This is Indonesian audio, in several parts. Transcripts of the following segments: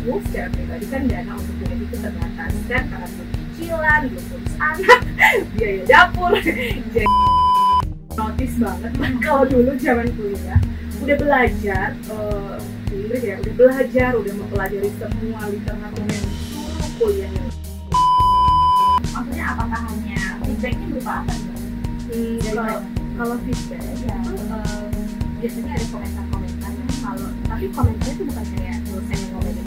aku secara pribadi kan dana untuk kuliah itu terbatas kan, karena cicilan, belum ngurus anak, biaya dapur, jadi notice banget lah kalau dulu zaman kuliah udah belajar di Inggris ya, udah belajar, udah mempelajari semua literatur yang suruh kuliahnya. Maksudnya apakah hanya feedbacknya berupa apa? Kalau feedback ya, biasanya ada komentar-komentar ya. Tapi komentarnya itu bukan kayak dosen yang komen.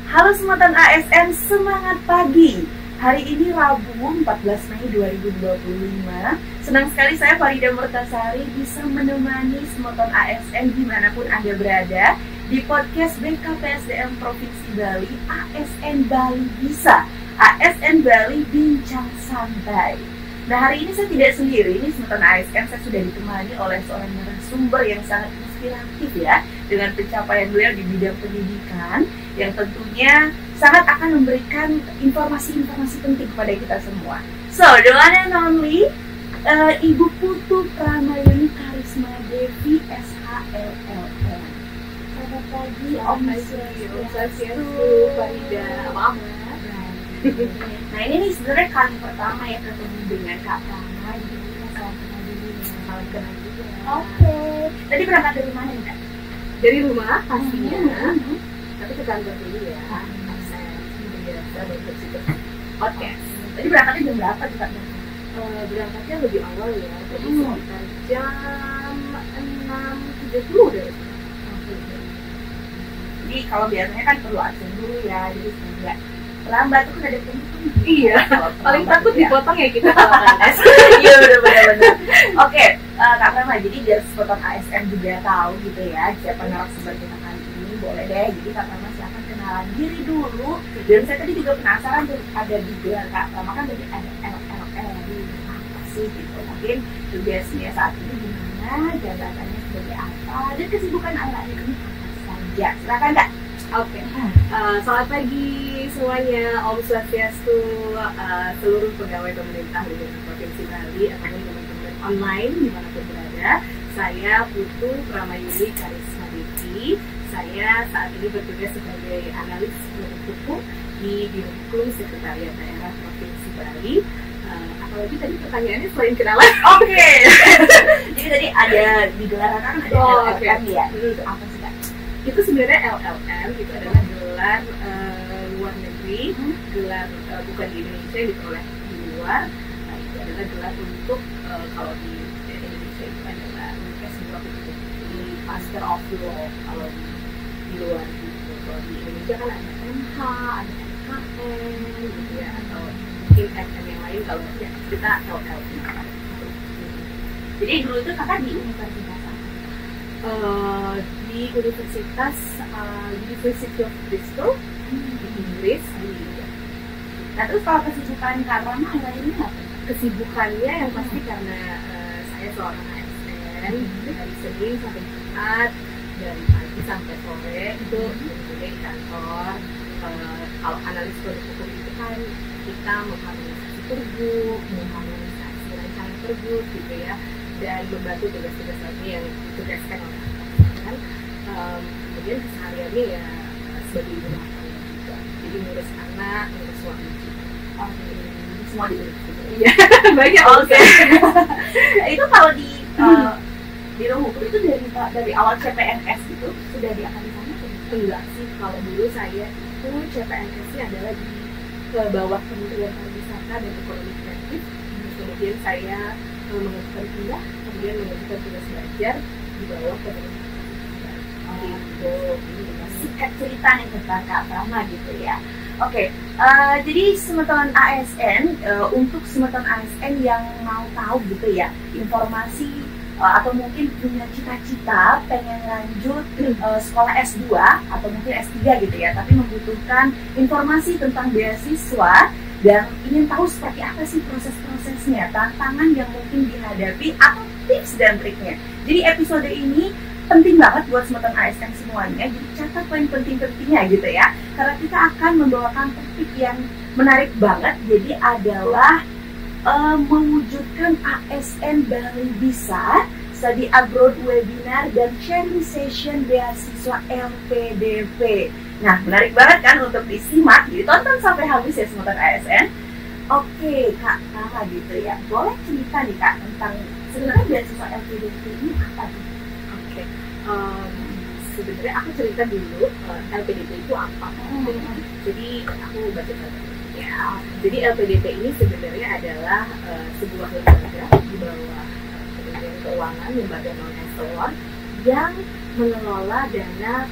Halo Semeton ASN, semangat pagi. Hari ini Rabu 14 Mei 2025. Senang sekali saya Farida Murtasari bisa menemani Semeton ASN dimanapun Anda berada di podcast BKPSDM Provinsi Bali, ASN Bali Bisa, ASN Bali Bincang Santai. Nah, hari ini saya tidak sendiri, ini Semeton ASN saya sudah ditemani oleh seorang narasumber yang sangat inspiratif ya, dengan pencapaian beliau di bidang pendidikan yang tentunya sangat akan memberikan informasi-informasi penting kepada kita semua. So, the one and only Ibu Putu Pramayuni Karisma Devi SHLLM. Selamat pagi, Om Swastiastu, Farida, maaf. Nah, ini nih sebenarnya kali pertama ya ketemu dengan Kak Prama, jadi kita salam kenal dulu ya. Salam kenal juga. Oke. Tadi berangkat dari mana nih, Kak? Dari rumah pastinya, tapi ke kantor dulu ya. Biasa untuk situ. Oke. Tadi berangkatnya jam berapa tuh, Kak? Berangkatnya lebih awal ya, jadi sekitar jam 6.30 deh. Jadi kalau biasanya kan perlu absen dulu ya, jadi enggak lambat tuh kan ada penghitungnya. Iya, paling takut dipotong ya kita kalau kan. Iya, benar-benar. Oke, Kak Prama, jadi biar Semeton ASN juga tahu gitu ya siapa narasumber kita kali ini, boleh deh. Jadi Kak Prama silakan kenalan diri dulu. Dan saya tadi juga penasaran tuh, ada di gelar Kak Prama kan tadi ada LLM, apa sih gitu. Mungkin tugasnya saat ini gimana, jabatannya sebagai apa, dan kesibukan anak-anak ini apa saja. Silakan Kak. Oke, selamat pagi semuanya, Om Swastiastu, seluruh pegawai pemerintah di Provinsi Bali ataupun teman-teman online dimanapun berada. Saya Putu Pramayuni Karisma Devi. Saya saat ini bertugas sebagai analis hukum di Biro Hukum Sekretariat Daerah Provinsi Bali. Apalagi tadi pertanyaannya selain kenalan. Oke. Jadi tadi ada di gelaran kan ada LLM ya. Itu apa sih Kak? Itu sebenarnya LLM itu adalah gelar luar negeri, gelar bukan di Indonesia yang diperoleh di luar. Nah, itu adalah gelar untuk kalau di Indonesia itu adalah S2 di Master of Law kalau di luar gitu. Kalau di Indonesia kan ada MH, ada MHM gitu ya, atau mungkin FM yang lain. Kalau ya kita LLM. Jadi dulu itu kakak di universitas apa? Di Universitas University of Bristol di Inggris. Nah, terus kalau kesibukan Kak Prama lainnya apa? Kesibukannya yang pasti karena saya seorang ASN dari Senin sampai Jumat, dari pagi sampai sore itu bekerja di kantor. Kalau analis produk hukum itu kan kita mengharmonisasi pergub, mengharmonisasi rancangan pergub gitu ya, dan membantu tugas-tugas lainnya yang ditugaskan oleh atasan. Kemudian kesehariannya ya sebagai ibu rumah tangga juga, jadi ngurus anak, ngurus suami juga. Semua diurus gitu. Iya, banyak. Oke. Itu kalau di Biro Hukum itu dari awal CPNS itu sudah diangkat di sana? Enggak sih, kalau dulu saya itu CPNS-nya adalah di bawah Kementerian Pariwisata dan Ekonomi Kreatif. Kemudian saya mengajukan pindah, kemudian mengajukan tugas belajar di bawah Kementerian Gitu. Sikat cerita nih tentang Kak Prama gitu ya. Oke, jadi Semeton ASN, untuk Semeton ASN yang mau tahu gitu ya informasi atau mungkin punya cita-cita pengen lanjut sekolah S2 atau mungkin S3 gitu ya, tapi membutuhkan informasi tentang beasiswa dan ingin tahu seperti apa sih proses-prosesnya, tantangan yang mungkin dihadapi, atau tips dan triknya. Jadi episode ini penting banget buat Smatan ASN semuanya, jadi catat poin penting-pentingnya gitu ya, karena kita akan membawakan topik yang menarik banget. Jadi adalah mewujudkan ASN Bali Bisa Study Abroad Webinar dan Sharing Session beasiswa LPDP. Nah, menarik banget kan untuk disimak, jadi tonton sampai habis ya Smatan ASN. Oke, Kak Tara gitu ya, boleh cerita nih Kak tentang sebenarnya beasiswa LPDP ini apa sih? Oke, sebenarnya aku cerita dulu LPDP itu apa. Jadi aku baca ya. Jadi LPDP ini sebenarnya adalah sebuah lembaga di bawah Kementerian Keuangan, lembaga non-eselon yang mengelola dana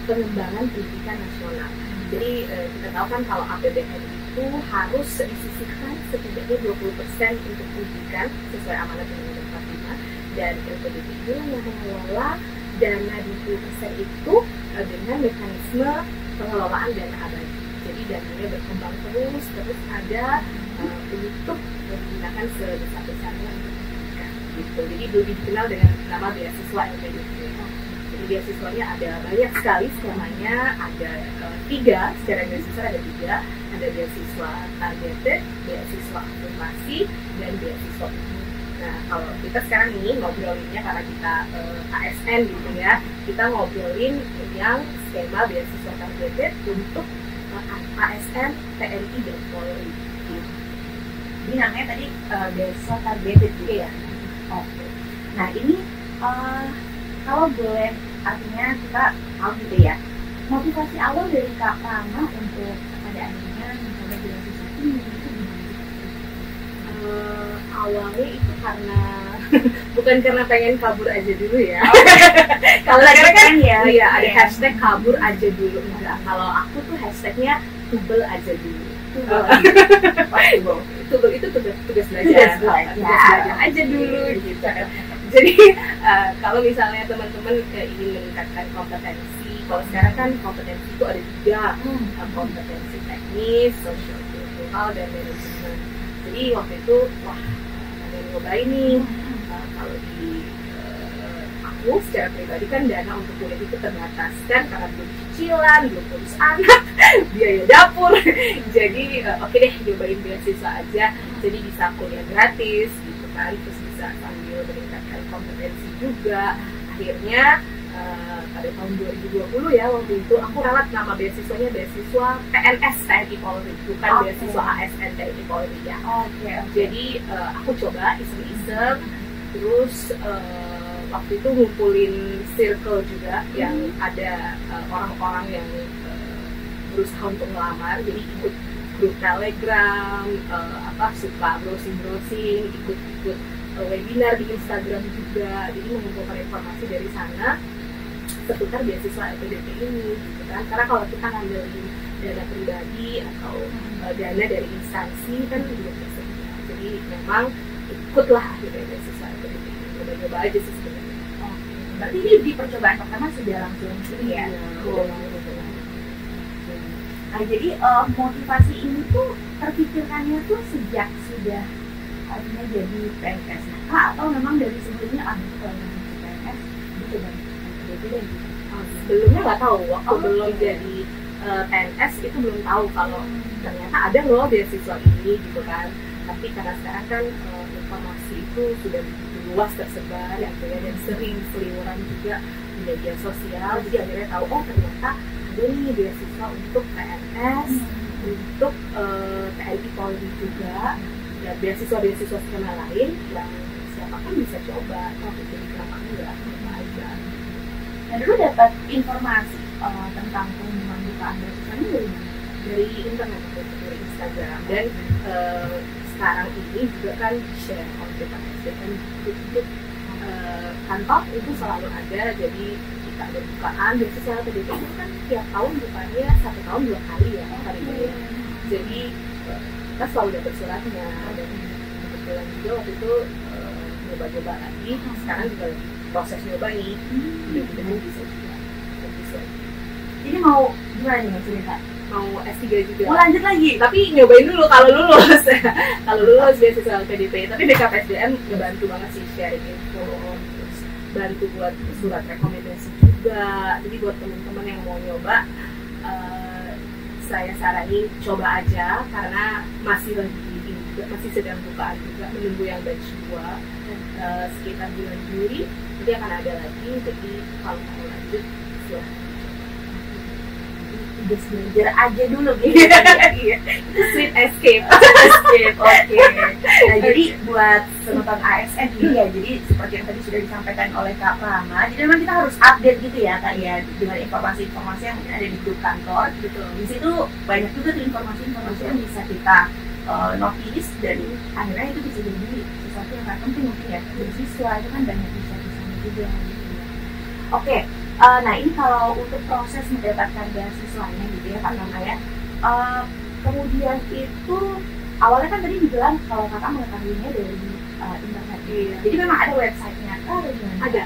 pengembangan pendidikan nasional. Jadi kita tahu kan kalau APBN itu harus disisihkan setidaknya 20% untuk pendidikan sesuai amanat Undang-Undang 45, dan LPDP itu yang mengelola dana 20% itu dengan mekanisme pengelolaan dana abadi. Jadi dananya berkembang terus ada untuk menggunakan sebesar-besarnya untuk pendidikan gitu. Jadi lebih dikenal dengan nama beasiswa LPDP. Jadi beasiswanya ada banyak sekali skemanya, ada 3 secara beasiswa, ada 3, ada beasiswa targeted, beasiswa afirmasi, dan beasiswa umum. Nah, kalau kita sekarang ini ngobrolinnya karena kita ASN gitu ya, kita ngobrolin yang skema beasiswa targeted untuk ASN, TNI, dan Polri. Ini namanya tadi beasiswa targeted gitu ya. Oke. Nah ini kalau boleh, artinya kita tahu gitu ya, motivasi awal dari Kak Rama untuk pada akhirnya mencoba beasiswa ini itu gimana? Awalnya itu karena bukan karena pengen kabur aja dulu ya. Kalau karena kan ya, iya ada hashtag kabur aja dulu. Enggak, kalau aku tuh hashtagnya tubel aja dulu. Tubel itu tugas belajar aja dulu gitu. Jadi kalau misalnya teman-teman ingin meningkatkan kompetensi, kalau sekarang kan kompetensi itu ada 3, kompetensi teknis, sosial kultural, dan manajemen. Jadi waktu itu ada yang nyobain nih. Kalau di aku secara pribadi kan dana untuk kuliah itu terbatas kan, karena belum cicilan, belum urus anak, biaya dapur. Jadi oke deh, cobain beasiswa aja. Jadi bisa kuliah gratis gitu kan, terus bisa sambil meningkatkan kompetensi juga. Akhirnya pada tahun 2020 ya, waktu itu aku ralat nama beasiswanya beasiswa PNS TNI Polri, bukan beasiswa ASN TNI Polri ya. Jadi aku coba iseng-iseng, terus waktu itu ngumpulin circle juga yang ada orang-orang yang berusaha untuk melamar, jadi ikut grup Telegram, suka browsing, ikut webinar di Instagram juga, jadi mengumpulkan informasi dari sana seputar beasiswa LPDP ini gitu kan. Karena kalau kita ngambilin dana pribadi atau dana dari instansi kan belum tersedia, jadi memang ikutlah akhirnya beasiswa LPDP ini, coba-coba aja sih sebenarnya. Berarti ini di percobaan pertama sudah langsung ini ya? Nah, jadi motivasi ini tuh terpikirkannya tuh sejak sudah artinya jadi PNS atau memang dari sebelumnya PNS gitu kan? Sebelumnya nggak tahu, waktu belum jadi PNS itu belum tahu kalau ternyata ada loh beasiswa ini gitu kan. Tapi karena sekarang kan informasi itu sudah begitu luas tersebar gitu ya, dan sering seliweran juga di media sosial, jadi akhirnya tahu ternyata ada nih beasiswa untuk PNS, untuk TNI Polri juga, dan beasiswa skema lain yang siapapun bisa coba. Jadi kenapa enggak, coba aja. Nah, dulu dapat informasi tentang pengumuman bukaan beasiswa ini dari mana? Dari internet, dari Instagram, dan sekarang ini juga kan share oleh PKSDM untuk kantor itu selalu ada. Jadi kita ada bukaan beasiswa LPDP itu kan tiap tahun bukannya 1 tahun 2 kali ya ya. Jadi kita selalu dapat suratnya, dan kebetulan juga waktu itu coba-coba lagi. Sekarang juga proses nyoba nih, mudah-mudahan bisa juga. Ini mau gimana nih cerita? Mau S3 juga. Mau lanjut lagi? Tapi nyobain dulu kalau lulus. Kalau lulus beasiswa LPDP. Tapi BKPSDM ngebantu banget sih, sharing info, terus bantu buat surat rekomendasi juga. Jadi buat teman-teman yang mau nyoba, saya saranin coba aja karena masih sedang bukaan juga, menunggu yang batch 2 sekitar bulan Juli nanti akan ada lagi. Jadi kalau mau lanjut silahkan Just belajar aja dulu gitu. Iya, sweet escape. Oke. Nah, jadi buat penonton ASN ini ya, jadi seperti yang tadi sudah disampaikan oleh Kak Prama, jadi memang kita harus update gitu ya Kak ya, dengan informasi-informasi yang mungkin ada di grup kantor. Betul. Di situ banyak juga tuh informasi-informasi yang bisa kita notice, dan akhirnya itu bisa jadi sesuatu yang nggak penting mungkin ya, beasiswa itu kan banyak bisa juga gitu ya. Oke. Nah ini kalau untuk proses mendapatkan beasiswanya gitu ya Kak Prama ya, kemudian itu awalnya kan tadi dibilang kalau Kakak mengetahuinya dari internet. Iya. Jadi memang ada websitenya atau gimana? Ada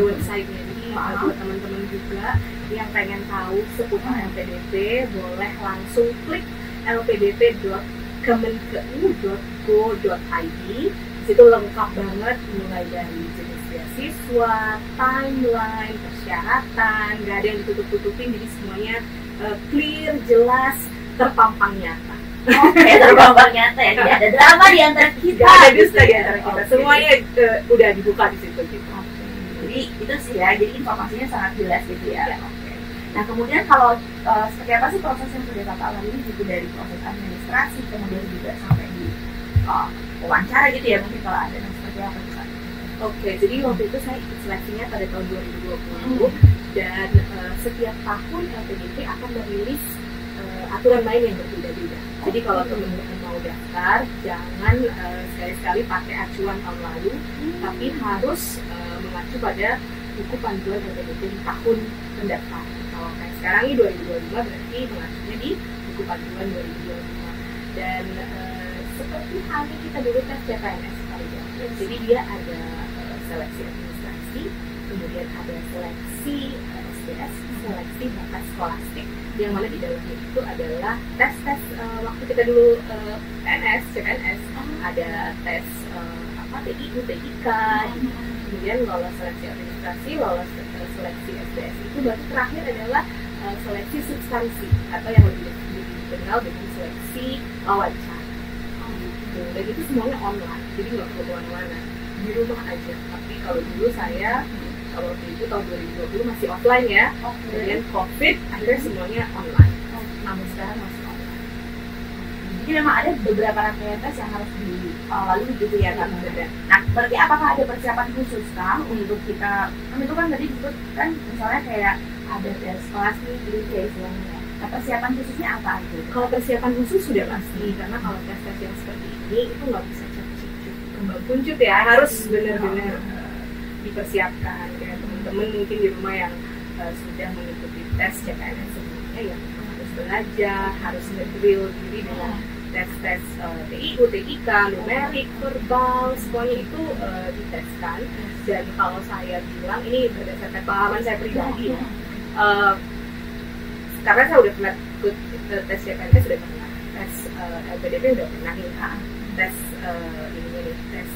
websitenya. Jadi buat teman-teman juga yang pengen tahu seputar LPDP boleh langsung klik lpdp.kemenkeu.go.id. Di situ lengkap banget mulai dari jenis beasiswa, timeline, persyaratan, nggak ada yang ditutup-tutupin, jadi semuanya clear, jelas, terpampang nyata. Oke, terpampang nyata ya, tidak ada drama di antara kita. Gak ada dusta di antara kita, semuanya udah dibuka di situ gitu. Jadi itu sih ya, jadi informasinya sangat jelas gitu ya. Nah kemudian kalau seperti apa sih proses yang sudah Kakak lalui gitu, dari proses administrasi kemudian juga sampai di wawancara gitu ya, mungkin kalau ada, seperti apa sih? Oke, jadi waktu itu saya ikut seleksinya pada tahun 2020 dan setiap tahun LPDP akan merilis aturan main yang berbeda-beda. Jadi kalau teman-teman mau daftar, jangan sekali-sekali pakai acuan tahun lalu, tapi harus mengacu pada buku panduan LPDP di tahun pendaftaran. Kalau kayak sekarang ini 2025 berarti mengacunya di buku panduan 2025. Dan seperti halnya kita dulu tes CPNS kali ya. Jadi dia ada seleksi administrasi, kemudian ada seleksi SDS, seleksi bakat skolastik, yang mana di dalamnya itu adalah tes-tes waktu kita dulu CPNS, ada tes TIU, TIK, kemudian lolos seleksi administrasi, lolos seleksi SDS. Itu baru terakhir adalah seleksi substansi atau yang lebih dikenal dengan seleksi wawancara. Dan itu semuanya online, jadi nggak perlu kemana-mana, di rumah aja. Tapi kalau dulu saya, kalau waktu itu tahun 2020 masih offline ya, kemudian COVID akhirnya semuanya online. Namun sekarang masih online. Jadi memang ada beberapa rangkaian tes yang harus dilalui gitu ya Kak. Nah, berarti apakah ada persiapan khusus Kak untuk kita? Itu kan tadi disebut kan misalnya kayak ada tes kelas nih gitu ya istilahnya. Nah, persiapan khususnya apa aja? Kalau persiapan khusus sudah pasti, karena kalau tes-tes yang seperti ini itu nggak bisa cek-cek kembang kuncut ya, harus benar-benar dipersiapkan. Kayak teman-teman mungkin di rumah yang sudah mengikuti tes CPNS sebelumnya, ya harus belajar, harus nge-drill diri dengan tes-tes TIU, TIK, numerik, verbal, semuanya itu diteskan. Dan kalau saya bilang ini berdasarkan pengalaman saya pribadi ya, karena saya udah pernah ikut tes CPNS, sudah pernah tes LPDP, udah pernah nih tes ini nih, tes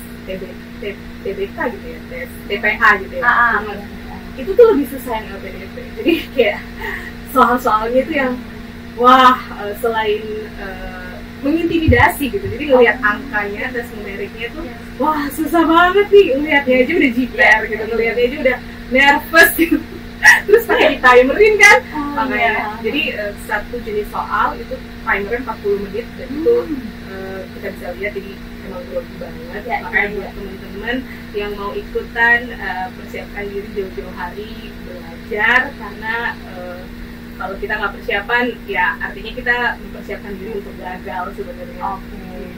TBK gitu ya, tes TPA gitu ya. Itu tuh lebih susah yang LPDP. Jadi kayak soal-soalnya itu yang wah, selain mengintimidasi gitu, jadi ngelihat angkanya, tes numeriknya tuh wah susah banget nih, ngelihatnya aja udah jiper gitu, ngelihatnya aja udah nervous gitu. Terus pakai ditimerin kan, makanya jadi satu jenis soal itu timerin 40 menit dan itu kita bisa lihat jadi emang grogi banget. Makanya buat teman-teman yang mau ikutan, persiapkan diri jauh-jauh hari belajar, karena kalau kita nggak persiapan ya artinya kita mempersiapkan diri untuk gagal sebenarnya.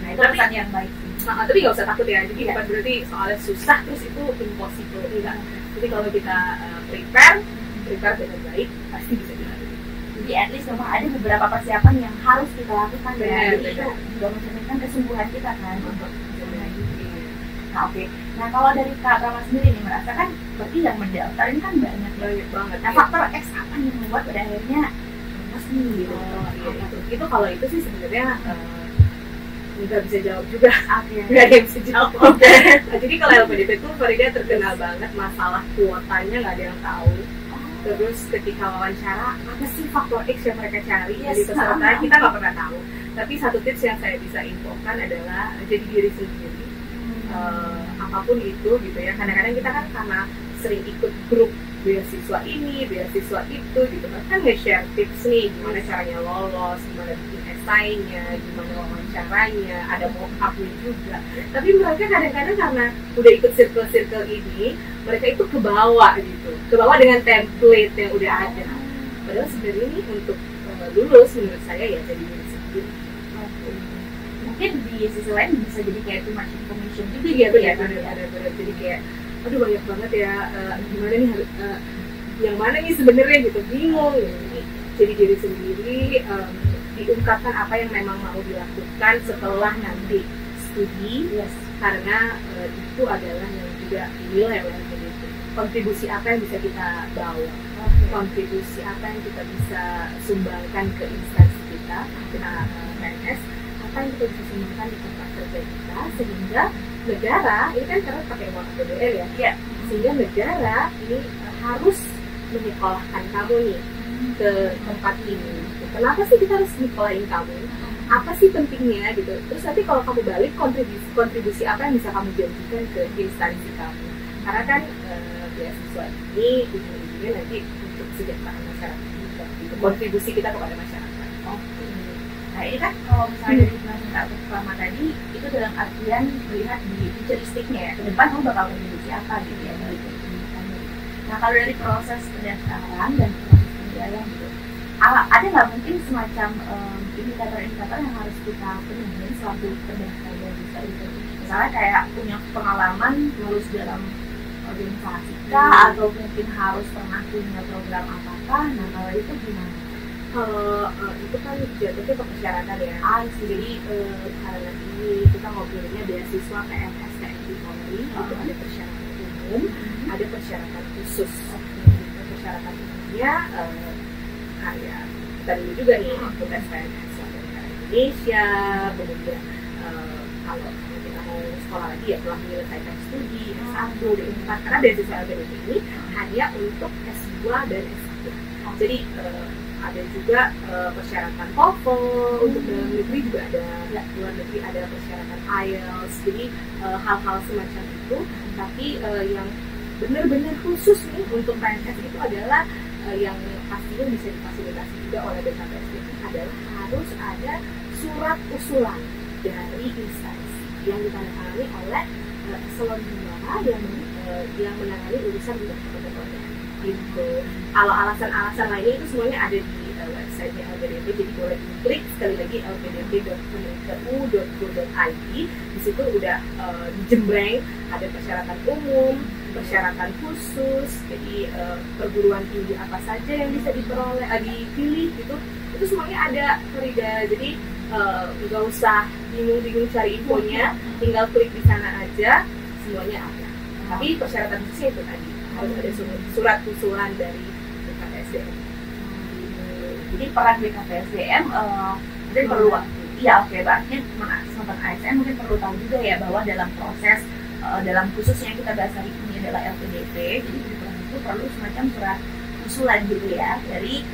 Nah itu pesan yang baik sih. Tapi nggak usah takut ya, jadi bukan berarti soalnya susah terus itu impossible, enggak. Jadi kalau kita prepare dengan baik pasti bisa dilalui. Jadi at least memang ada beberapa persiapan yang harus kita lakukan ya. Jadi itu juga mencerminkan kesungguhan kita kan untuk Nah oke, nah kalau dari Kak Rama sendiri nih merasa kan berarti yang mendaftar ini kan banyak banget. Nah faktor X apa yang membuat pada akhirnya lulus nih gitu? Iya, itu kalau itu sih sebenarnya nggak bisa jawab juga. Okay. Nggak ada yang bisa jawab. Nah, jadi kalau LPDP itu Farida terkenal banget masalah kuotanya nggak ada yang tahu. Terus ketika wawancara apa sih faktor X yang mereka cari dari peserta kita nggak pernah tahu. Tapi satu tips yang saya bisa infokan adalah jadi diri sendiri. Apapun itu gitu ya, kadang-kadang kita kan karena sering ikut grup beasiswa ini, beasiswa itu gitu kan nge-share tips nih gimana caranya lolos, gimana bikin esainya, gimana wawancaranya, ada mock-up-nya juga. Tapi mereka kadang-kadang karena udah ikut circle-circle ini, mereka itu kebawa gitu, kebawa dengan template yang udah ada. Padahal sebenarnya ini untuk lulus menurut saya ya jadi diri sendiri. Mungkin di sisi lain bisa jadi kayak too much information juga gitu ya, benar-benar jadi kayak aduh banyak banget ya, gimana nih yang mana nih sebenarnya gitu, bingung gitu. Jadi diri sendiri, diungkapkan apa yang memang mau dilakukan setelah nanti studi, karena itu adalah yang juga dinilai oleh PDP. Kontribusi apa yang bisa kita bawa, kontribusi apa yang kita bisa sumbangkan ke instansi kita, ke PNS, apa yang kita bisa sumbangkan di tempat kerja kita, sehingga negara ini kan karena pakai uang APBN ya, sehingga negara ini harus menyekolahkan kamu nih ke tempat ini. Kenapa sih kita harus nyekolahin kamu? Apa sih pentingnya gitu? Terus nanti kalau kamu balik kontribusi apa yang bisa kamu janjikan ke instansi kamu? Karena kan beasiswa ini ujung-ujungnya nanti untuk kesejahteraan masyarakat juga, gitu. Kontribusi kita kepada masyarakat. Nah ini kan kalau misalnya dari penjelasan Kak Rama tadi itu dalam artian melihat di futuristiknya ya, ke depan kamu bakal kontribusi apa gitu ya dari pendidikannya. Nah kalau dari proses pendaftaran dan proses penilaian gitu, ada nggak mungkin semacam indikator-indikator yang harus kita penuhi selaku pendaftar beasiswa itu? Misalnya kayak punya pengalaman lulus dalam organisasi kah, atau mungkin harus pernah punya program apakah? Nah kalau itu gimana? Itu kan jatuhnya ke persyaratan ya. Jadi karena ini kita ngobrolnya beasiswa PNS TNI Polri, itu ada persyaratan umum, ada persyaratan khusus. Persyaratan umumnya kayak kita dulu juga nih untuk tes PNS warga negara Indonesia, kemudian kalau kita mau sekolah lagi ya telah menyelesaikan studi S1, D4, karena beasiswa LPDP ini hanya untuk S2 dan S1. Jadi ada juga persyaratan TOEFL, untuk dalam negeri juga ada, luar negeri ada persyaratan IELTS, jadi hal-hal semacam itu. Tapi yang benar-benar khusus nih untuk PNS itu adalah yang pastinya bisa difasilitasi juga oleh BKPSDM adalah harus ada surat usulan dari instansi yang ditandatangani oleh eselon 2 yang menangani urusan bidang kependudukan gitu. Kalau alasan-alasan lainnya itu semuanya ada di website LPDP, jadi boleh diklik sekali lagi lpdp.kemenku.go.id. Di situ udah dijembreng ada persyaratan umum, persyaratan khusus, jadi perguruan tinggi apa saja yang bisa diperoleh, dipilih gitu. Itu semuanya ada, Farida. Jadi nggak usah bingung-bingung cari infonya, tinggal klik di sana aja, semuanya ada. Tapi persyaratan khususnya itu tadi harus ada surat usulan dari BKPSDM. Jadi peran BKPSDM mungkin perlu waktu. Iya oke, berarti teman-teman ASN mungkin perlu tahu juga ya bahwa dalam proses dalam khususnya yang kita bahas hari ini adalah LPDP, jadi itu perlu semacam surat usulan gitu ya dari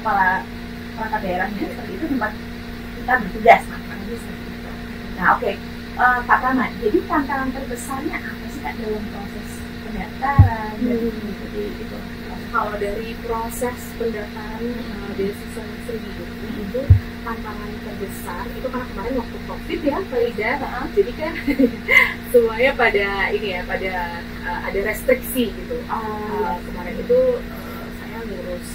kepala perangkat daerahnya seperti itu tempat kita bertugas Nah oke, Pak Rama, jadi tantangan terbesarnya apa sih Kak dalam proses pendaftaran dan mengikuti itu? Kalau dari proses pendaftaran beasiswa sendiri itu tantangan terbesar itu karena kemarin waktu COVID ya Farida, jadi kan semuanya pada ini ya, pada ada restriksi gitu. Kemarin itu saya ngurus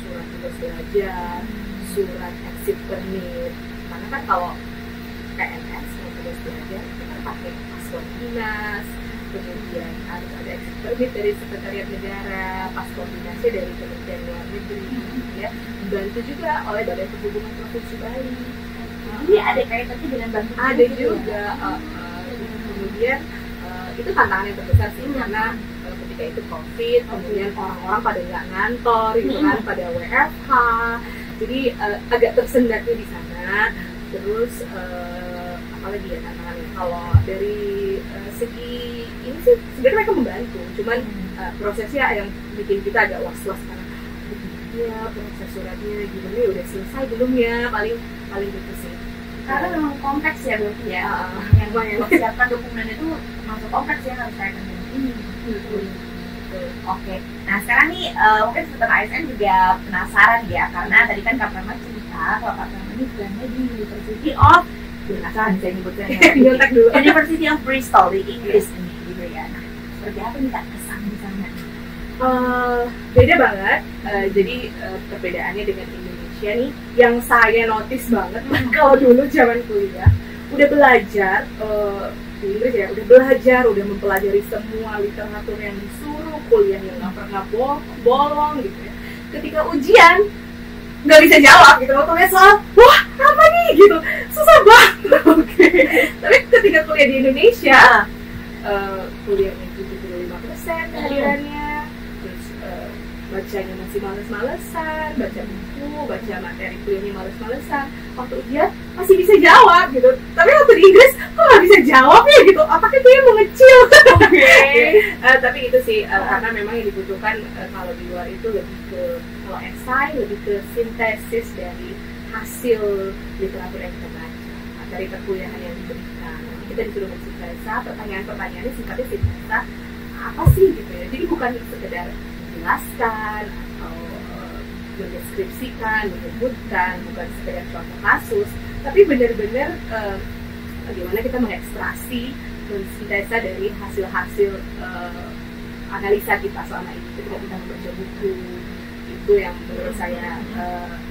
surat tugas belajar, surat exit permit, karena kan kalau PNS yang tugas belajar itu kan pakai paspor dinas, kemudian harus ada exit permit dari Sekretariat Negara, paspor dinasnya dari Kementerian Luar Negeri, ya, dibantu juga oleh Badan Perhubungan Provinsi Bali. Jadi ada kaitannya dengan bantuan? Ada juga. kemudian itu tantangan yang terbesar sih, karena ketika itu COVID, kemudian orang-orang pada nggak ngantor gitu kan, pada WFH, jadi agak tersendat di sana. Terus apalagi ya tantangannya, kalau dari segi ini sih sebenarnya mereka membantu, cuman prosesnya yang bikin kita agak was-was karena ya proses suratnya gimana ya, udah selesai belum ya, paling gitu sih. Karena memang kompleks ya berarti ya, yang mempersiapkan dokumen itu masuk kompleks ya, harus saya kerjain ini. Oke, nah sekarang nih mungkin Smatan ASN juga penasaran ya, karena tadi kan Kak Prama cerita kalau Kak Prama ini kuliahnya di University of, saya nyebutnya University of Bristol di Inggris ini gitu ya. Nah, seperti apa nih Kak kesan di sana? Beda banget, jadi perbedaannya dengan Indonesia nih, yang saya notice banget kalau dulu zaman kuliah udah belajar di Inggris ya, udah belajar, udah mempelajari semua literatur yang disuruh, kuliah yang nggak pernah bolong gitu ya. Ketika ujian nggak bisa jawab gitu, waktu tulis soal, wah apa nih gitu, susah banget. Tapi ketika kuliah di Indonesia, kuliahnya 75% kehadirannya, terus bacanya masih males-malesan, baca buku, baca materi kuliahnya males-malesan, waktu ujian masih bisa jawab gitu. Tapi waktu di Inggris kok nggak bisa jawab ya gitu, otaknya tuh yang mengecil. Tapi itu sih karena memang yang dibutuhkan kalau di luar itu lebih ke, kalau esai lebih ke sintesis dari hasil literatur yang kita baca, materi perkuliahan yang diberikan. Kita disuruh mensintesa, pertanyaan-pertanyaannya sifatnya sintesa apa sih gitu ya, jadi bukan sekedar menjelaskan atau mendeskripsikan, menyebutkan, bukan sekedar contoh kasus, tapi benar-benar bagaimana kita mengekstraksi, mensintesa dari hasil-hasil analisa kita selama ini ketika kita membaca buku. Itu yang menurut saya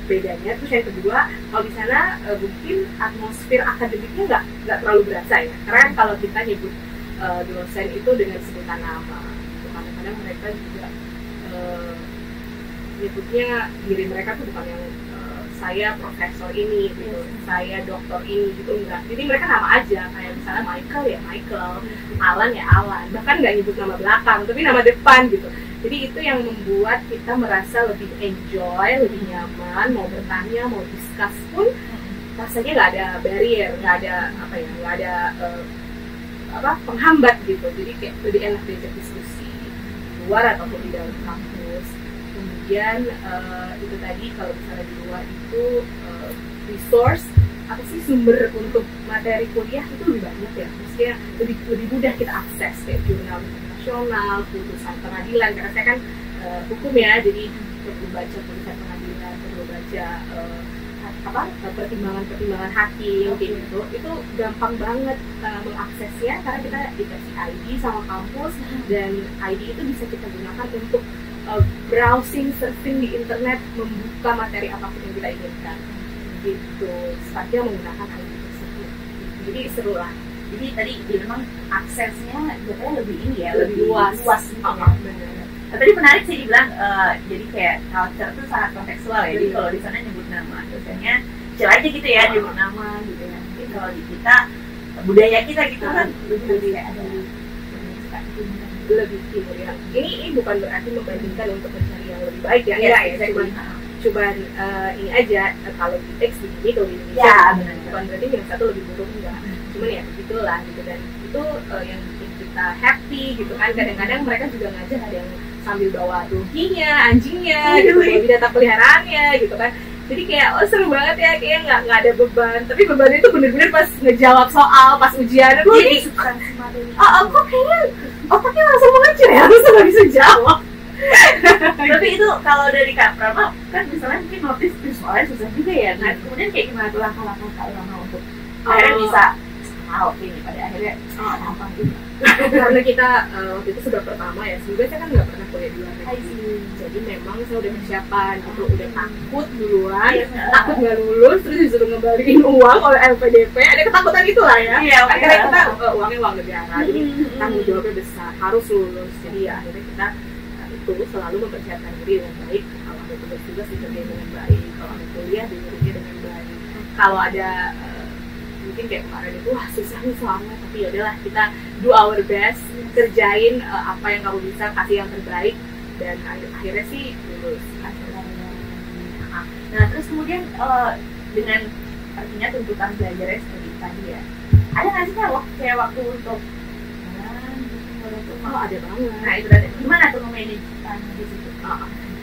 bedanya. Terus yang kedua, kalau di sana mungkin atmosfer akademiknya nggak terlalu berasa ya, karena kalau kita nyebut dosen itu dengan sebutan nama, kadang-kadang mereka juga nyebutnya diri mereka tuh bukan yang saya profesor ini gitu, saya doktor ini gitu, enggak. Jadi mereka nama aja, kayak misalnya Michael ya Michael, Alan ya Alan, bahkan nggak nyebut nama belakang tapi nama depan gitu. Jadi itu yang membuat kita merasa lebih enjoy, lebih nyaman, mau bertanya, mau discuss pun rasanya nggak ada barrier, nggak ada apa ya, nggak ada penghambat gitu. Jadi kayak lebih enak diajak diskusi di luar ataupun di dalam kampus. Kemudian itu tadi kalau misalnya di luar itu resource apa sih, sumber untuk materi kuliah itu lebih banyak ya, maksudnya lebih mudah kita akses, kayak jurnal internasional, putusan pengadilan, karena saya kan hukum ya, jadi perlu baca putusan pengadilan, perlu baca pertimbangan hakim kayak gitu. Itu gampang banget mengaksesnya karena kita dikasih ID sama kampus, dan ID itu bisa kita gunakan untuk browsing, surfing di internet, membuka materi apapun yang kita inginkan gitu, sepanjang menggunakan ID tersebut. Jadi seru lah. Jadi tadi memang aksesnya jadinya lebih ini ya, lebih luas gitu ya. Nah, tadi menarik sih dibilang jadi kayak culture itu sangat kontekstual ya. Jadi kalau di sana nyebut nama, biasanya kecil aja gitu ya, nyebut nama gitu ya. Jadi kalau di kita, budaya kita gitu kan lebih kayak ada lebih timur ya. Ini bukan berarti membandingkan untuk mencari yang lebih baik ya, enggak ya, saya cuman ini aja, kalau di teks begini, kalau di Indonesia ya, benar. Bukan berarti yang satu lebih buruk, enggak, cuman ya begitulah gitu. Dan itu yang bikin kita happy gitu kan. Kadang-kadang mereka juga ngajar ada yang sambil bawa doginya, anjingnya gitu, binatang peliharaannya gitu kan. Jadi kayak seru banget ya, kayak nggak ada beban, tapi bebannya itu bener-bener pas ngejawab soal, pas ujian itu jadi kok kayaknya otaknya langsung mengecil ya, harus nggak bisa jawab. Tapi itu kalau dari Kak Prama kan misalnya mungkin notice soalnya susah juga ya. Nah kemudian kayak gimana tuh langkah-langkah Kak Prama untuk akhirnya bisa oke nih pada akhirnya apa gitu. Karena kita waktu itu sudah pertama ya, sebenarnya saya kan nggak pernah kuliah di luar negeri, jadi memang saya udah persiapan gitu, udah takut duluan, takut nggak lulus, terus disuruh ngembaliin uang oleh LPDP, ada ketakutan itu lah ya. Akhirnya kita uangnya uang negara, jadi tanggung jawabnya besar, harus lulus. Jadi ya akhirnya kita itu selalu mempersiapkan diri dengan baik. Kalau ada tugas dikerjain dengan baik, kalau ada kuliah dikerjain dengan baik. Kalau ada mungkin kayak kemarin itu wah susah nih soalnya, tapi ya udahlah kita do our best, kerjain apa yang kamu bisa, kasih yang terbaik, dan akhirnya sih lulus. Nah terus kemudian dengan artinya tuntutan belajarnya seperti tadi ya, ada nggak sih kayak waktu untuk Oh ada banget. Nah itu berarti gimana tuh memanage di situ?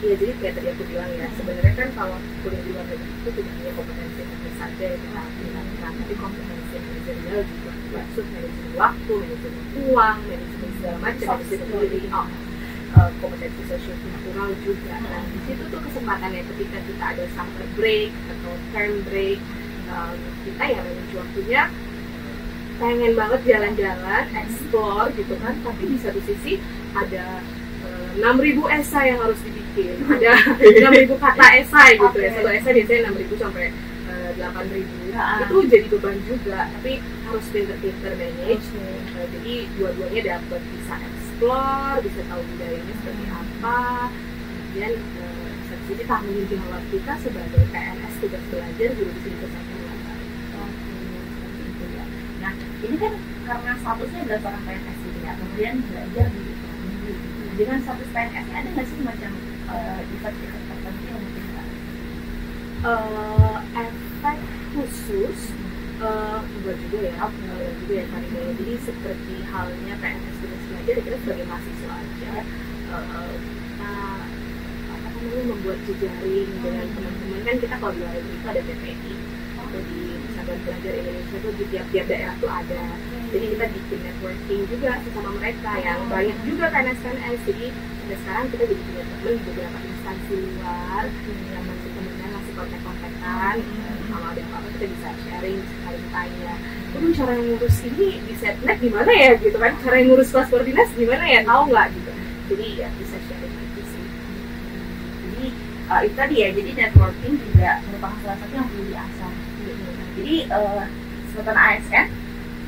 Iya, jadi kayak tadi aku bilang ya, sebenarnya kan kalau kuliah di luar negeri itu tidak hanya kompetensi teknis saja yang kita aplikasikan, tapi kompetensi manajerial juga, maksud manajemen waktu, manajemen uang, manajemen segala macam, manajemen diri, kompetensi sosio-kultural juga. Nah di situ tuh kesempatannya ketika kita ada summer break atau term break, kita ya manage waktunya, pengen banget jalan-jalan, explore gitu kan, tapi di satu sisi ada 6.000 esai yang harus dibikin, ada 6.000 kata esai gitu ya, satu esai biasanya 6.000 sampai 8.000, itu jadi beban juga, tapi harus pinter-pinter manage. Jadi dua-duanya dapat, bisa explore, bisa tahu budayanya seperti apa, kemudian satu sisi tanggung jawab kita sebagai PNS tugas belajar juga bisa diselesaikan. Nah ini kan karena statusnya adalah seorang PNS gitu ya, kemudian belajar di dengan status PNS ada nggak sih macam efek tertentu yang mungkin efek khusus buat juga ya, Karina. Jadi seperti halnya PNS tugas belajar, kita sebagai mahasiswa aja kita membuat jejaring dengan teman-teman. Kan kita kalau di luar negeri itu ada PPI atau di Persatuan Pelajar Indonesia tuh di tiap-tiap daerah tuh ada. Jadi kita bikin networking juga sama mereka yang banyak juga PNS. Jadi sampai sekarang kita jadi punya teman di beberapa instansi luar yang masih temennya ngasih kontak-kontakan. Kalau ada apa-apa kita bisa sharing, saling tanya. Cara yang ngurus ini di Setnek gimana ya gitu kan? Cara yang ngurus paspor dinas gimana ya? Tahu nggak gitu? Jadi ya bisa sharing itu sih. Jadi itu tadi ya. Jadi networking juga merupakan salah satu yang perlu diasah. Jadi Smatan ASN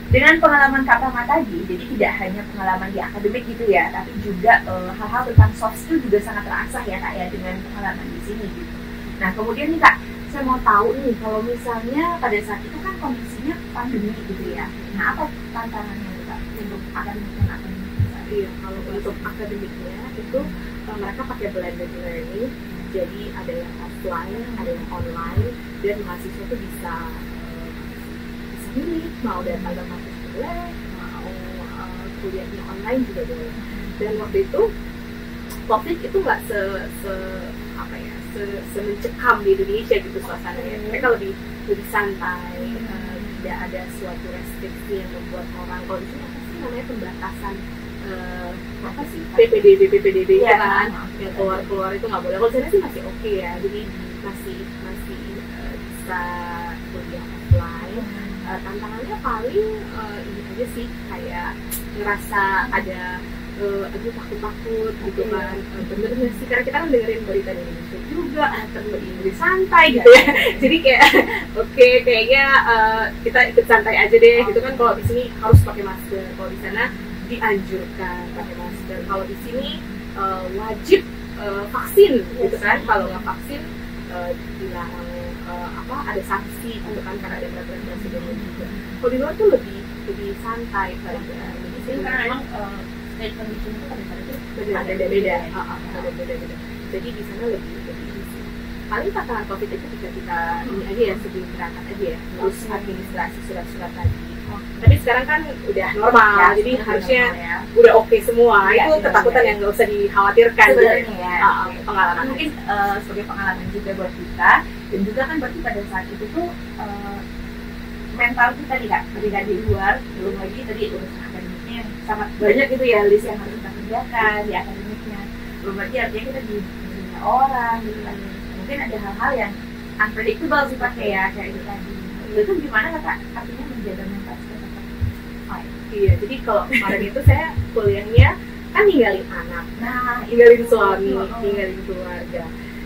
dengan pengalaman Kak Prama tadi, jadi tidak hanya pengalaman di akademik gitu ya, tapi juga hal-hal tentang soft skill juga sangat terasah ya Kak ya dengan pengalaman di sini gitu. Nah kemudian nih Kak, saya mau tahu nih kalau misalnya pada saat itu kan kondisinya pandemi gitu ya. Nah apa tantangannya Kak untuk akademik dan akademik? Iya, kalau untuk akademiknya itu mereka pakai blended learning, jadi ada yang offline, ada yang online, dan mahasiswa tuh bisa milih mau datang ke kampus boleh, mau kuliahnya online juga boleh. Dan waktu itu COVID itu nggak semencekam di Indonesia gitu suasananya. Mereka lebih santai, tidak ada suatu restriksi yang membuat orang, kalau di sini apa sih namanya pembatasan PPDB itu kan yang keluar itu nggak boleh. Kalau di sana sih masih oke ya, jadi masih bisa kuliah offline. Tantangannya paling ini aja sih, kayak ngerasa ada takut gitu kan. Bener-bener sih, karena kita kan dengerin berita di Indonesia juga, terus di Inggris santai gitu ya. Jadi kayak oke, kayaknya kita ikut santai aja deh gitu kan. Kalau di sini harus pakai masker, kalau di sana dianjurkan pakai masker. Kalau di sini wajib vaksin gitu kan. Kalau nggak vaksin dilarang ada sanksi gitu kan, karena ada peraturan presiden juga. Kalau di luar tuh lebih santai kali ya. Di sini karena memang state condition itu ada beda. Jadi di sana lebih easy. Paling tantangan COVID itu ketika kita ini aja ya, sebelum berangkat aja ya, terus administrasi surat-surat tadi. Tapi sekarang kan udah normal ya, jadi harusnya ya udah oke semua. Ya, itu ketakutan yang nggak usah dikhawatirkan sebenarnya ya. Pengalaman mungkin sebagai pengalaman juga buat kita, dan juga kan berarti pada saat itu tuh mental kita ketika di luar, belum lagi tadi urusan akademiknya yang sangat banyak gitu ya, list yang harus kita kerjakan di akademiknya, belum lagi artinya kita di dunia orang gitu kan. Mungkin ada hal-hal yang unpredictable sifatnya ya, kayak itu tadi. Itu gimana Kak artinya menjaga mental kita tetap fine? Iya, jadi kalau kemarin itu saya kuliahnya kan ninggalin anak, ninggalin suami, ninggalin keluarga.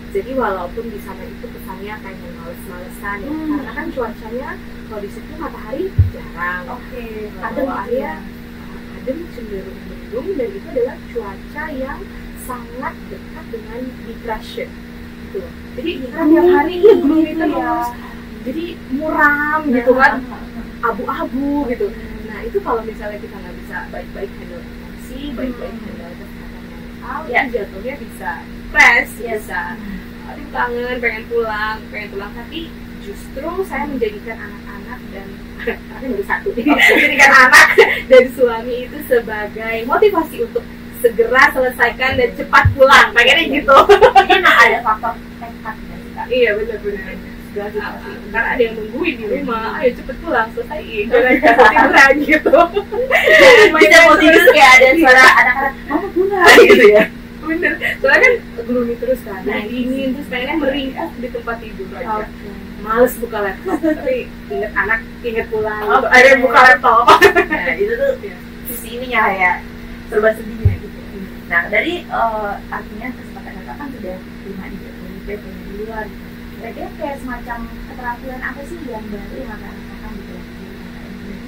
Jadi walaupun di sana itu kesannya kayak males-malesan ya, karena kan cuacanya kalau di situ matahari jarang, adem cenderung mendung, dan itu adalah cuaca yang sangat dekat dengan depression gitu. Jadi tiap hari gloomy terus, jadi muram gitu kan. abu-abu gitu. Nah itu kalau misalnya kita nggak bisa baik-baik handle emosi, baik-baik handle kesehatan mental, ya jatuhnya bisa stres, bisa aduh kangen, pengen pulang. Tapi justru saya menjadikan anak-anak dan baru satu menjadikan anak dan suami itu sebagai motivasi untuk segera selesaikan dan cepat pulang, pengennya gitu. Jadi memang ada faktor tekad ya sih Kak? Iya benar-benar. Karena ada yang nungguin di rumah, ayo cepet pulang, selesaiin, jangan tiduran gitu. Bisa mau tidur kayak ada suara anak-anak mama pulang gitu ya. Bener, soalnya kan gloomy terus kan, dingin, terus pengennya meringkuk di tempat tidur aja. Males buka laptop, tapi inget anak, inget pulang, ada yang buka laptop. Nah itu tuh sisi ininya ya, serba sedihnya gitu. Nah dari artinya kesempatan Kakak kan sudah terima di PDP di luar. Kira-kira kayak semacam keterampilan apa sih yang baru yang akan rasakan gitu,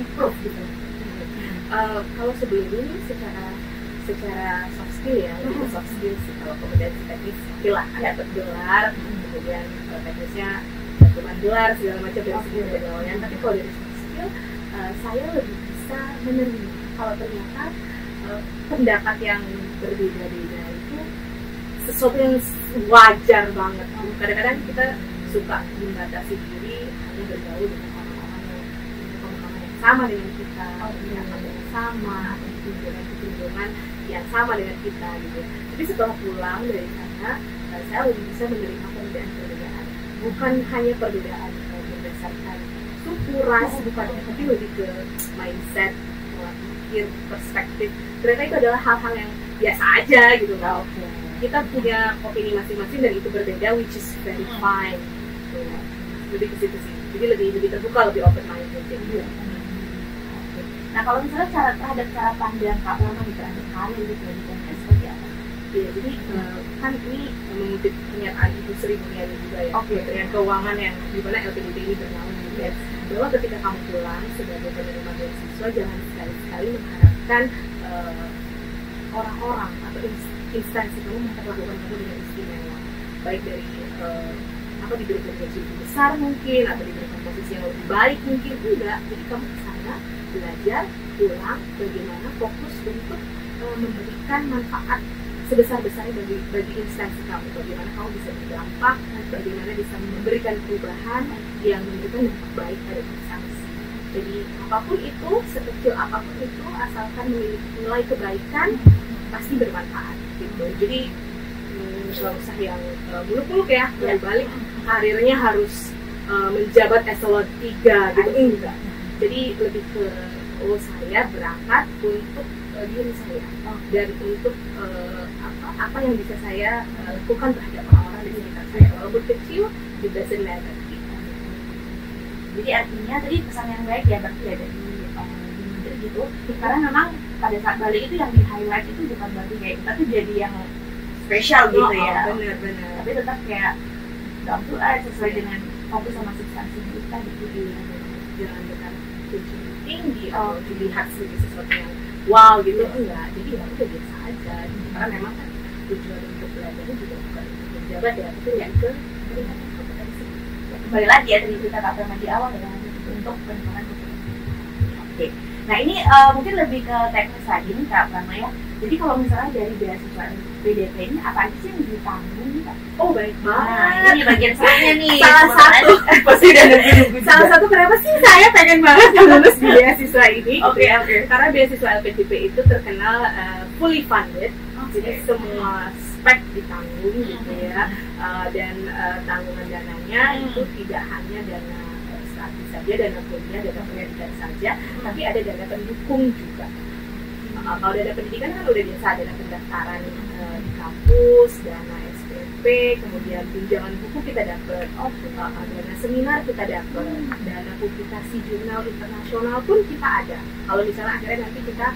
improve gitu? Kalau sebelumnya nih secara soft skill ya, lebih soft skill sih. Kalau kemudian teknis skill lah, dapat gelar, kemudian teknisnya dapat gelar segala macam dari segi pergaulan. Tapi kalau dari soft skill, saya lebih bisa menerima kalau ternyata pendapat yang berbeda-beda itu sesuatu yang wajar banget. Kadang-kadang kita suka membatasi diri hanya bergaul dengan orang-orang yang punya pemahaman yang sama dengan kita, pendapat yang sama, atau kecenderungan yang sama dengan kita gitu. Tapi setelah pulang dari sana, saya lebih bisa menerima perbedaan-perbedaan. Bukan hanya perbedaan berdasarkan suku, ras, bukan, tapi lebih ke mindset, pola pikir, perspektif. Ternyata itu adalah hal-hal yang biasa aja gitu loh. Kita punya opini masing-masing dan itu berbeda, which is very fine. Lebih ke situ sih. Jadi lebih terbuka, lebih open minded. Nah kalau misalnya terhadap cara pandang Kak Prama di terhadap karir gitu di Kemenkes seperti apa? Iya, jadi kan ini mengutip pernyataan Ibu Sri Mulyani juga ya, Kementerian Keuangan yang di mana LPDP ini bernaung gitu ya, bahwa ketika kamu pulang sebagai penerima beasiswa jangan sekali-sekali mengharapkan orang-orang atau instansi kamu memperlakukan kamu dengan istimewa, baik dari diberikan gaji lebih besar mungkin atau diberikan posisi yang lebih baik mungkin, enggak. Jadi kamu kesana belajar, pulang, bagaimana fokus untuk memberikan manfaat sebesar-besarnya bagi instansi kamu, bagaimana kamu bisa berdampak, bagaimana bisa memberikan perubahan yang memberikan dampak baik pada instansi. Jadi apapun itu, sekecil apapun itu, asalkan memiliki nilai kebaikan pasti bermanfaat gitu. Jadi nggak usah yang muluk-muluk ya, balik karirnya harus menjabat eselon 3 gitu, enggak. Jadi lebih ke saya berangkat untuk diri saya dan untuk apa yang bisa saya lakukan terhadap orang-orang di sekitar saya, walaupun kecil, it doesn't matter. Jadi artinya tadi pesan yang baik ya berarti ya dari menteri gitu, karena memang pada saat balik itu yang di highlight itu bukan berarti kayak kita tuh jadi yang spesial gitu ya, benar. Tapi tetap kayak down to earth sesuai dengan fokus sama substansi kita gitu. Jangan dengan tujuan tinggi atau dilihat sebagai sesuatu yang wow gitu, enggak. Jadi ya udah biasa aja. Karena memang kan tujuan untuk belajar itu juga bukan untuk menjabat ya, tapi yang ke peningkatan kompetensi. Kembali lagi ya dari kita Kak Prama di awal ya, untuk pengembangan kompetensi. Oke. Nah ini mungkin lebih ke teknis lagi nih Kak Prama ya. Jadi kalau misalnya dari beasiswa PDP ini apa aja sih yang ditanggung nih Kak? Oh baik banget. Nah ini bagian selanjutnya nih. Salah satu pasti udah nunggu. Salah satu kenapa sih saya pengen banget lulus di beasiswa ini? Oke. Karena beasiswa LPDP itu terkenal fully funded. Jadi semua spek ditanggung gitu ya. Dan tanggungan dananya itu tidak hanya dana statis saja, dana kuliah, dana pendidikan saja, tapi ada dana pendukung juga. Kalau dana pendidikan kan udah biasa, dana pendaftaran di kampus, dana SPP, kemudian pinjaman buku kita dapat, dana seminar kita dapat, dana publikasi jurnal internasional pun kita ada. Kalau misalnya akhirnya nanti kita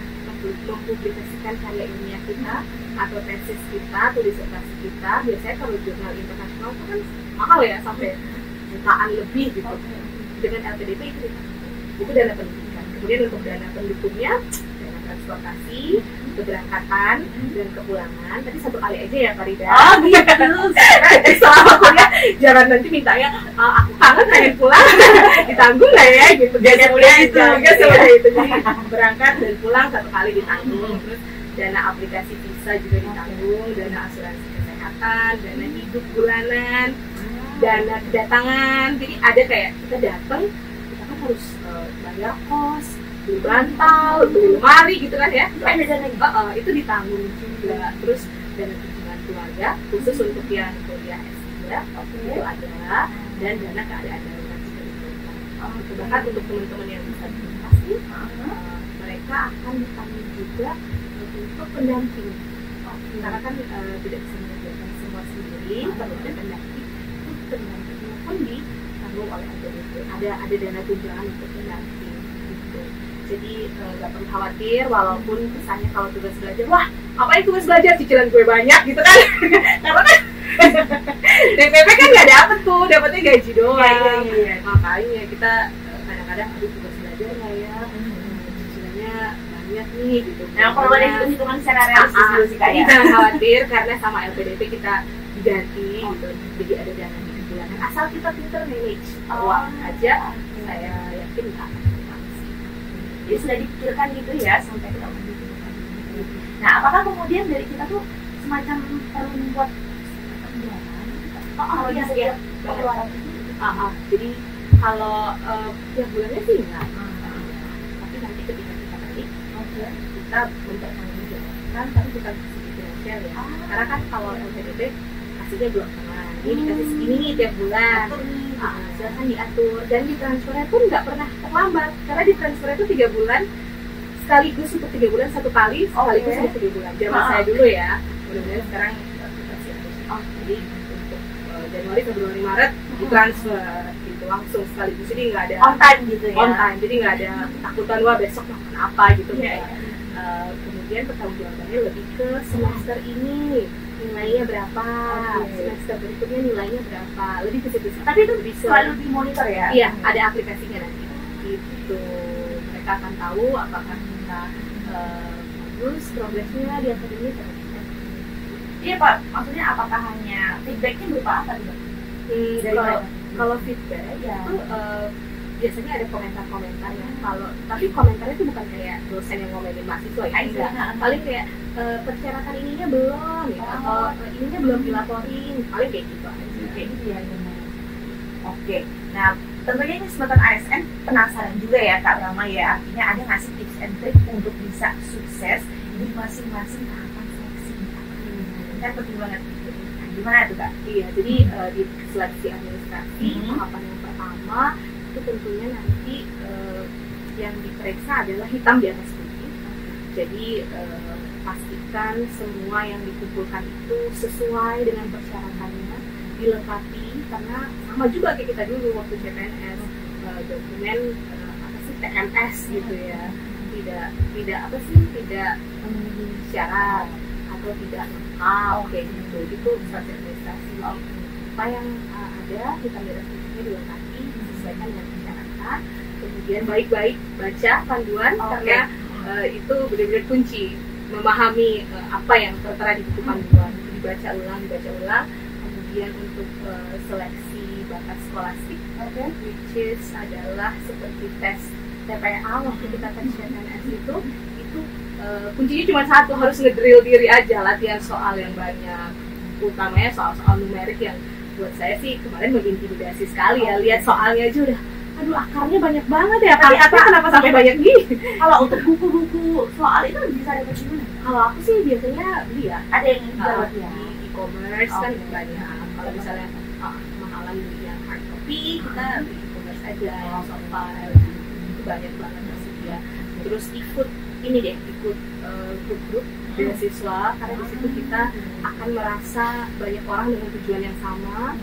mempublikasikan karya ilmiah kita atau tesis kita atau disertasi kita, biasanya kalau jurnal internasional itu kan mahal ya, sampai jutaan lebih gitu. Dengan LPDP itu buku dana pendidikan. Kemudian untuk dana pendukungnya, dana transportasi, keberangkatan dan kepulangan. Tadi 1 kali aja ya Farida. Oh gitu. Selama kuliah jangan nanti mintanya aku kangen pengen pulang ditanggung nggak ya gitu. Gak semudah itu, gak semudah itu. Jadi berangkat dan pulang 1 kali ditanggung. Terus dana aplikasi visa juga ditanggung, dana asuransi kesehatan, dana hidup bulanan, dana kedatangan. Jadi ada kayak kita datang, kita kan harus bayar kos, beli bantal, beli lemari gitu kan ya. Ada dana Itu ditanggung juga. Terus dana kunjungan keluarga khusus untuk yang kuliah S3 itu ada, dan dana keadaan darurat juga ditanggung. Bahkan untuk teman-teman yang disabilitas nih, mereka akan ditanggung juga untuk pendamping. Karena kan tidak bisa mengerjakan semua sendiri, perlu ada pendamping. Pendampingnya pun ditanggung oleh LPDP. Ada dana tunjangan untuk pendamping gitu. Jadi nggak perlu khawatir, walaupun misalnya kalau tugas belajar, wah apa itu tugas belajar, cicilan gue banyak gitu kan. Karena kan DPP kan nggak dapet tuh, dapetnya gaji doang. Iya. Makanya kita kadang-kadang aduh tugas belajar nggak ya, cicilannya banyak nih gitu. Nah, kalau ada hitung-hitungan secara realistis dulu sih Kak ya. Jangan khawatir karena sama LPDP kita diganti gitu. Jadi ada dana di bulanan. Asal kita pinter manage uang aja, saya yakin nggak akan kurang sih. Jadi sudah dipikirkan gitu ya sampai kita menentukan. Nah, apakah kemudian dari kita tuh semacam perlu membuat anggaran? Kalau iya, di setiap pengeluaran itu. Jadi kalau tiap bulannya sih enggak. Tapi nanti ketika kita balik, kita mempertanggungjawabkan, tapi bukan sisi finansial ya. Karena kan kalau LPDP kasihnya bulanan, ini dikasih segini nih tiap bulan. Silahkan diatur, dan di transfernya pun nggak pernah terlambat, karena di transfernya itu 3 bulan sekaligus, untuk 3 bulan 1 kali sekaligus untuk 3 bulan. Zaman saya dulu ya, mudah-mudahan sekarang kita siap. Jadi untuk Januari, Februari, Maret ditransfer gitu langsung sekaligus, jadi nggak ada On time gitu ya. on time, jadi nggak ada ketakutan wah besok makan apa gitu. Kemudian pertanggungjawabannya lebih ke semester ini nilainya berapa, semester berikutnya nilainya berapa, lebih ke situ. Tapi itu bisa selalu dimonitor ya. Iya, ada aplikasinya nanti gitu. Mereka akan tahu apakah kita bagus progresnya di akademik atau tidak. Iya Pak, maksudnya apakah hanya feedbacknya berupa apa gitu? Kalau feedback Ya. itu biasanya ada komentar-komentar ya. Tapi komentarnya itu bukan kayak dosen yang ngomelin mahasiswa ya, enggak. Paling kayak persyaratan ininya belum ya, atau ininya belum dilaporin, paling kayak gitu aja. Kayak gitu ya. Oke. Nah, tentunya ini sematan ASN penasaran juga ya Kak Rama ya. Artinya ada ngasih tips and trick untuk bisa sukses di masing-masing tahapan seleksi. Kan penting banget. Nah, gimana tuh Kak? Iya, jadi di seleksi administrasi tahapan yang pertama itu tentunya nanti yang diperiksa adalah hitam di atas putih. Jadi pastikan semua yang dikumpulkan itu sesuai dengan persyaratannya, dilengkapi, karena sama juga kayak kita dulu waktu CPNS, dokumen apa sih TMS gitu ya, tidak apa sih, tidak memenuhi syarat atau tidak lengkap kayak gitu. Itu seleksi administrasi. Apa yang ada hitam di atas putihnya dilengkapi, disesuaikan dengan persyaratan. Kemudian baik-baik baca panduan, karena itu benar-benar kunci memahami apa yang tertera di buku panduan. Dibaca ulang. Kemudian untuk seleksi bakat skolastik, which is adalah seperti tes TPA waktu kita tes CPNS itu kuncinya cuma satu, harus ngedrill diri aja, latihan soal yang banyak, utamanya soal-soal numerik yang buat saya sih kemarin mengintimidasi sekali ya. Lihat soalnya aja udah, aduh akarnya banyak banget ya, pangkatnya kenapa sampai banyak gini. Kalau untuk buku-buku soal itu bisa dapat di mana? Kalau aku sih biasanya beli ya, Ada yang dijual di ya. e-commerce kan banyak. Kalau misalnya mahalan beli yang hard copy, kita beli e-commerce aja, soft file, itu banyak banget tersedia. Terus ikut grup-grup beasiswa, karena di situ kita akan merasa banyak orang dengan tujuan yang sama,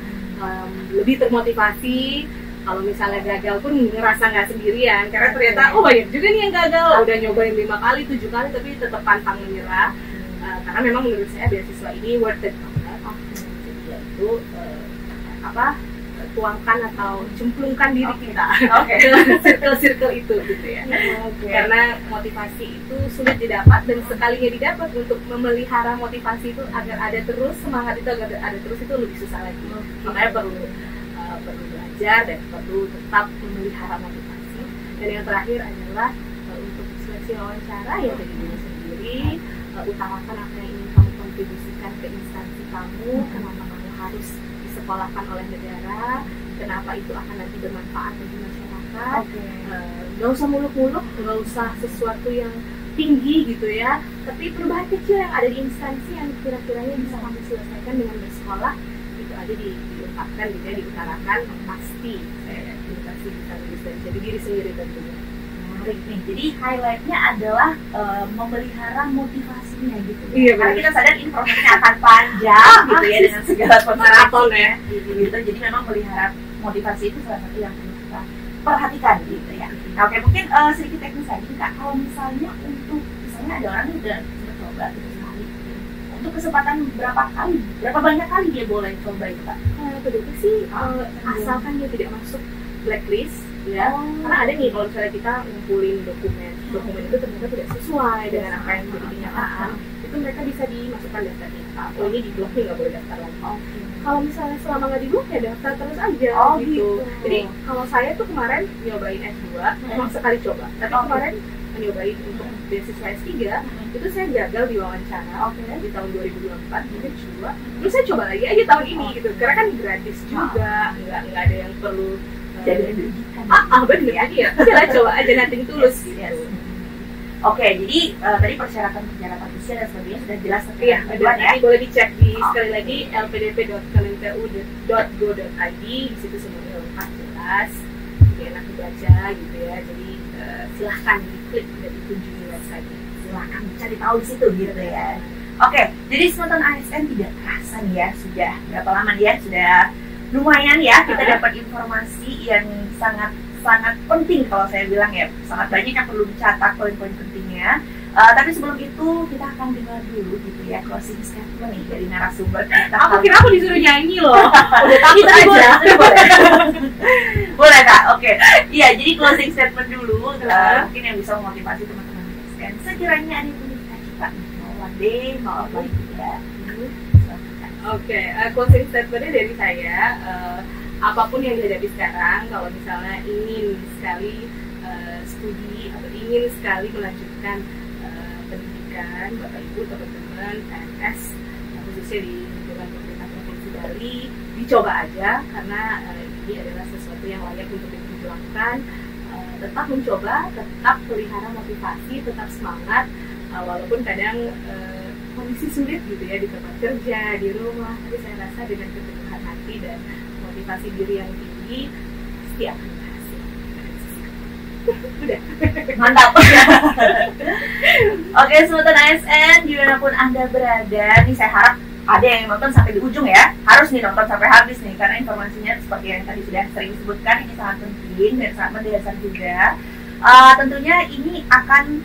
lebih termotivasi. Kalau misalnya gagal pun ngerasa nggak sendirian, karena ternyata banyak juga nih yang gagal, udah nyobain 5 kali, 7 kali tapi tetap pantang menyerah. Karena memang menurut saya beasiswa ini worth it banget. Jadi ya itu tuangkan atau cemplungkan diri kita Oke. ke circle-circle itu gitu ya. Karena motivasi itu sulit didapat, dan sekalinya didapat untuk memelihara motivasi itu agar ada terus, semangat itu agar ada terus itu lebih susah lagi. Makanya perlu belajar dan perlu tetap memelihara motivasi. Dan yang terakhir adalah untuk seleksi wawancara ya dari diri sendiri, utamakan apa yang ingin kamu kontribusikan ke instansi kamu, kenapa kamu harus disekolahkan oleh negara, kenapa itu akan nanti bermanfaat bagi masyarakat. Nggak usah muluk-muluk, nggak usah sesuatu yang tinggi gitu ya, tapi perubahan kecil yang ada di instansi yang kira-kiranya bisa kamu selesaikan dengan bersekolah, itu aja diungkapkan gitu ya, diutarakan, pasti edukasi bisa lulus dan jadi diri sendiri tentunya. Jadi highlightnya adalah memelihara motivasinya gitu. Iya, karena kita sadar ini prosesnya akan panjang gitu ya, dengan segala maraton ya. Gitu. Jadi memang melihara motivasi itu salah satu yang perlu kita perhatikan gitu ya. Nah, oke, mungkin sedikit teknis lagi Kak, kalau misalnya untuk misalnya ada orang yang udah coba sekali, untuk kesempatan berapa banyak kali dia boleh coba itu Kak? PDP sih asalkan dia tidak masuk blacklist ya, karena ada nih kalau misalnya kita ngumpulin dokumen itu ternyata tidak sesuai dengan apa yang jadi kenyataan, itu mereka bisa dimasukkan daftar kita. Oh, ini di blok nih nggak boleh daftar lagi. Kalau misalnya selama nggak di blok ya daftar terus aja gitu. Jadi kalau saya tuh kemarin nyobain S2, emang sekali coba, tapi kemarin nyobain untuk beasiswa S3 itu saya gagal di wawancara di tahun 2024 terus saya coba lagi aja tahun ini gitu, karena kan gratis juga, nggak ada yang perlu jadi dirugikan. Bener ya. Kita coba aja nothing tulus gitu. Oke, jadi tadi persyaratan usia dan sebagainya sudah jelas ya. Nanti boleh dicek di sekali lagi lpdp.kemenku.go.id, di situ semuanya lengkap jelas, jadi enak dibaca gitu ya. Jadi silahkan diklik dan dikunjungi website, silahkan cari tahu di situ gitu ya. Oke, jadi Smatan ASN tidak terasa nih ya, sudah berapa lama ya? Sudah lumayan ya, kita dapat informasi yang sangat penting kalau saya bilang ya, sangat banyak yang perlu dicatat poin-poin pentingnya. Tapi sebelum itu kita akan dengar dulu gitu ya closing statement nih dari narasumber kita. Aku kira aku disuruh nyanyi loh. Udah takut aja. Boleh Kak? Oke. Iya, jadi closing statement dulu. Mungkin yang bisa memotivasi teman-teman ASN. Sekiranya ada yang punya cita-cita mau one day, mau apa gitu ya. Oke, closing statementnya dari saya, apapun yang dihadapi sekarang, kalau misalnya ingin sekali studi atau ingin sekali melanjutkan pendidikan, Bapak Ibu, teman-teman, PNS, khususnya di lingkungan pemerintah Provinsi Bali, dicoba aja, karena ini adalah sesuatu yang layak untuk diperjuangkan. Tetap mencoba, tetap pelihara motivasi, tetap semangat, walaupun kadang kondisi sulit gitu ya, di tempat kerja, di rumah, tapi saya rasa dengan keteguhan hati dan motivasi diri yang tinggi pasti akan berhasil. Udah mantap. Oke, Smatan ASN dimanapun Anda berada, nih saya harap ada yang nonton sampai di ujung ya, harus nih nonton sampai habis nih, karena informasinya seperti yang tadi sudah sering disebutkan, ini sangat penting dan sangat mendasar juga. Tentunya ini akan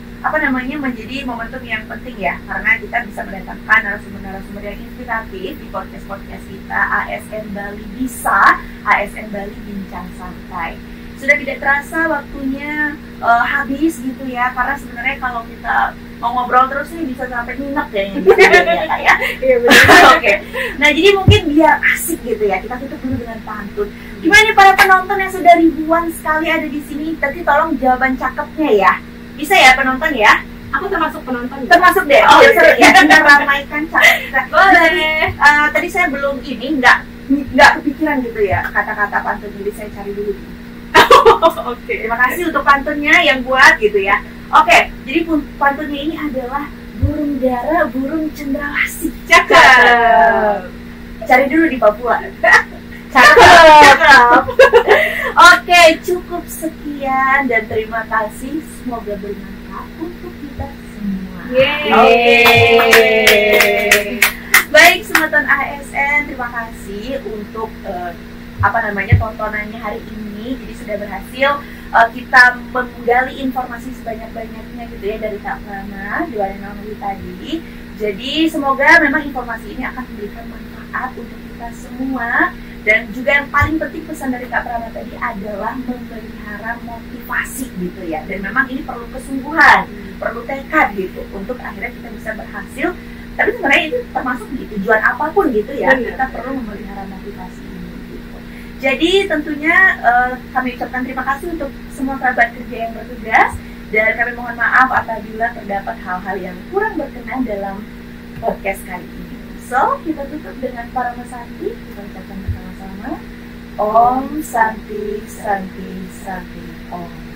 menjadi momentum yang penting ya, karena kita bisa mendatangkan narasumber yang inspiratif di podcast kita ASN Bali Bisa, ASN Bali Bincang Santai. Sudah tidak terasa waktunya habis gitu ya, karena sebenarnya kalau kita mau ngobrol terus nih bisa sampai nginep kayaknya gitu ya. Iya benar. Oke. Nah, jadi mungkin biar asik gitu ya, kita tutup dulu dengan pantun. Gimana nih para penonton yang sudah ribuan sekali ada di sini? Tadi tolong jawaban cakepnya ya. Bisa ya penonton ya? Aku termasuk penonton. Termasuk deh. Oh, seru ya. Kita ramaikan cakep kita. Boleh. Tadi saya belum nggak kepikiran gitu ya kata-kata pantun, jadi saya cari dulu. Oke. Terima kasih untuk pantunnya yang buat gitu ya. Oke, jadi pantunnya ini adalah burung dara, burung cendrawasih. Cakep. Cari dulu di Papua. Cakep. Oke, cukup sekian dan terima kasih. Semoga bermanfaat untuk kita semua. Baik, Smatan ASN, terima kasih untuk tontonannya hari ini. Jadi sudah berhasil kita menggali informasi sebanyak-banyaknya gitu ya dari Kak Prana, tadi. Jadi semoga memang informasi ini akan memberikan manfaat untuk kita semua Dan juga yang paling penting pesan dari Kak Prama tadi adalah memelihara motivasi gitu ya. Dan memang ini perlu kesungguhan, perlu tekad gitu untuk akhirnya kita bisa berhasil. Tapi sebenarnya itu termasuk di tujuan apapun gitu ya, kita perlu memelihara motivasi ini gitu. Jadi tentunya kami ucapkan terima kasih untuk semua kerabat kerja yang bertugas, dan kami mohon maaf apabila terdapat hal-hal yang kurang berkenan dalam podcast kali ini. So, kita tutup dengan Parama Santi, kita ucapkan bersama-sama Om Santi Santi Santi Om.